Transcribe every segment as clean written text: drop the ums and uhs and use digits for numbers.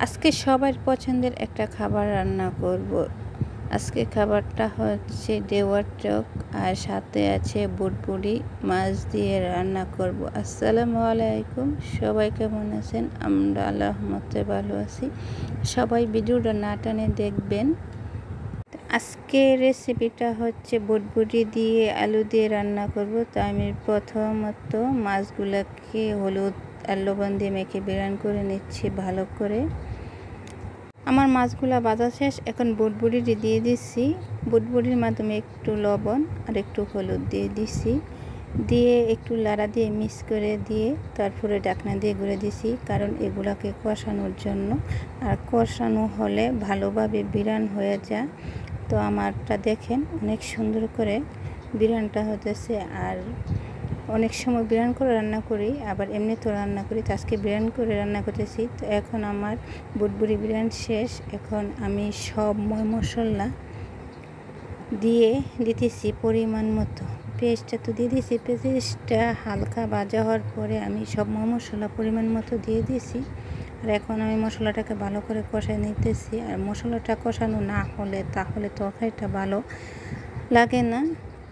আজকে সবার পছন্দের একটা খাবার রান্না করব। আজকে খাবারটা হচ্ছে ডেওয়ার টক আর সাথে আছে বুটবুড়ি মাছ দিয়ে রান্না করব। আসসালামু আলাইকুম, সবাই কেমন আছেন? আমরা আল্লাহর রহমতে ভালো আছি। সবাই ভিডিওটা না টানে দেখবেন। আজকে রেসিপিটা হচ্ছে বুটবুড়ি দিয়ে আলু দিয়ে রান্না করব। তো আমি প্রথমত মাছগুলোকে হলুদ আর লবণ দিয়ে মেখে বেরান করে নিচ্ছি ভালো করে। আমার মাছগুলা ভাজা শেষ। এখন বুটবুড়িটি দিয়ে দিচ্ছি। বুটবুড়ির মাধ্যমে একটু লবণ আর একটু হলুদ দিয়ে দিছি, দিয়ে একটু লাড়া দিয়ে মিক্স করে দিয়ে তারপরে ঢাকনা দিয়ে ঘুরে দিছি, কারণ এগুলাকে কষানোর জন্য। আর কষানো হলে ভালোভাবে বিরান হয়ে যায়। তো আমারটা দেখেন অনেক সুন্দর করে বিরানটা হতেছে। আর অনেক সময় বিরান করে রান্না করি, আবার এমনি তো রান্না করি। তো আজকে বিরান করে রান্না করতেছি। তো এখন আমার বুটবুড়ি বিরান শেষ। এখন আমি সব মশলা দিয়ে দিতেছি পরিমাণ মতো। পেঁয়াজটা তো দিয়ে দিয়েছি, পেঁয়াজটা হালকা ভাজা হওয়ার পরে আমি সব মশলা পরিমাণ মতো দিয়ে দিয়েছি। আর এখন আমি মশলাটাকে ভালো করে কষাই নিতেছি। আর মশলাটা কষানো না হলে তাহলে তরকারিটা ভালো লাগে না।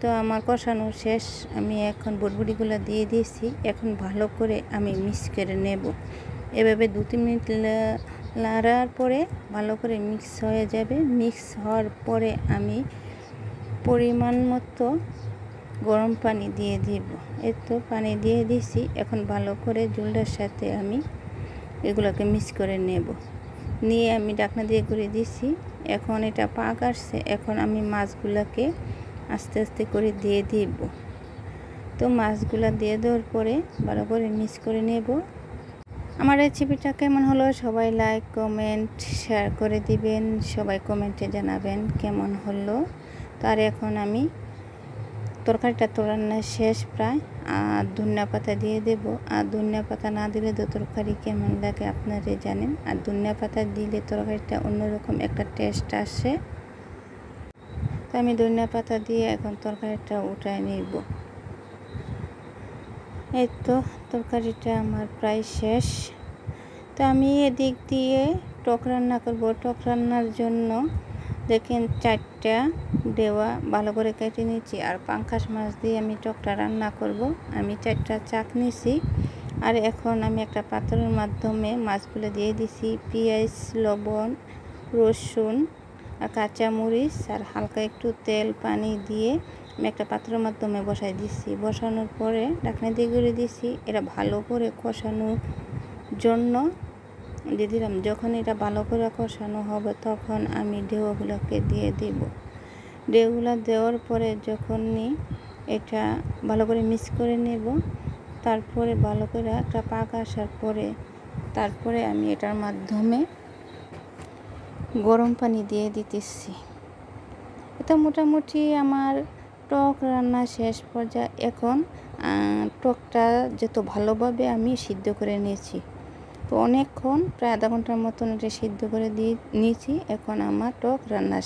তো আমার কষানো শেষ, আমি এখন বুটবুড়িগুলো দিয়ে দিয়েছি। এখন ভালো করে আমি মিক্স করে নেব। এভাবে 2-3 মিনিট লাড়ার পরে ভালো করে মিক্স হয়ে যাবে। মিক্স হওয়ার পরে আমি পরিমাণ মতো গরম পানি দিয়ে দিব। এই তো পানি দিয়ে দিছি। এখন ভালো করে ঝোলটার সাথে আমি এগুলোকে মিক্স করে নেব। নিয়ে আমি ঢাকনা দিয়ে করে দিছি। এখন এটা পাক আসছে। এখন আমি মাছগুলোকে আস্তে আস্তে করে দিয়ে দিব। তো মাছগুলো দিয়ে দেওয়ার পরে ভালো করে মিক্স করে নেব। আমার রেসিপিটা কেমন হলো সবাই লাইক কমেন্ট শেয়ার করে দিবেন। সবাই কমেন্টে জানাবেন কেমন হলো। তার এখন আমি তরকারিটা তো রান্না শেষ প্রায়। আর ধনিয়া পাতা দিয়ে দেব। আর ধনিয়া পাতা না দিলে তো তরকারি কেমন লাগে আপনারাই জানেন। আর ধনিয়া পাতা দিলে তরকারিটা অন্যরকম একটা টেস্ট আসে। তো আমি ধনিয়া পাতা দিয়ে এখন তরকারিটা উঠায় নিব। এই তো তরকারিটা আমার প্রায় শেষ। তো আমি এদিক দিয়ে টক রান্না করব। টক রান্নার জন্য দেখেন 4টা ডেওয়া ভালো করে কেটে নিচ্ছি। আর পাঙ্গাস মাছ দিয়ে আমি টকটা রান্না করব। আমি 4টা চাক নিছি। আর এখন আমি একটা পাত্রের মাধ্যমে মাছগুলো দিয়ে দিছি। পেঁয়াজ, লবণ, রসুন আর কাঁচামরিচ আর হালকা একটু তেল পানি দিয়ে আমি একটা পাত্রের মাধ্যমে বসাই দিছি। বসানোর পরে ঢাকনা দিয়ে ঘুরে দিছি। এটা ভালো করে কষানোর জন্য দিয়ে দিলাম। যখন এটা ভালো করে কষানো হবে তখন আমি ঢেউগুলোকে দিয়ে দিব। ঢেউগুলো দেওয়ার পরে যখনই এটা ভালো করে মিক্স করে নেব, তারপরে ভালো করে একটা পাক আসার পরে তারপরে আমি এটার মাধ্যমে গরম পানি দিয়ে দিতেছি। এটা মোটামুটি আমার টক রান্না শেষ পর্যায়ে। এখন টকটা যত ভালোভাবে আমি সিদ্ধ করে নিয়েছি। তো অনেকক্ষণ প্রায় আধা ঘন্টার মতন এটা সিদ্ধ করে দিয়ে নিয়েছি। এখন আমার টক রান্না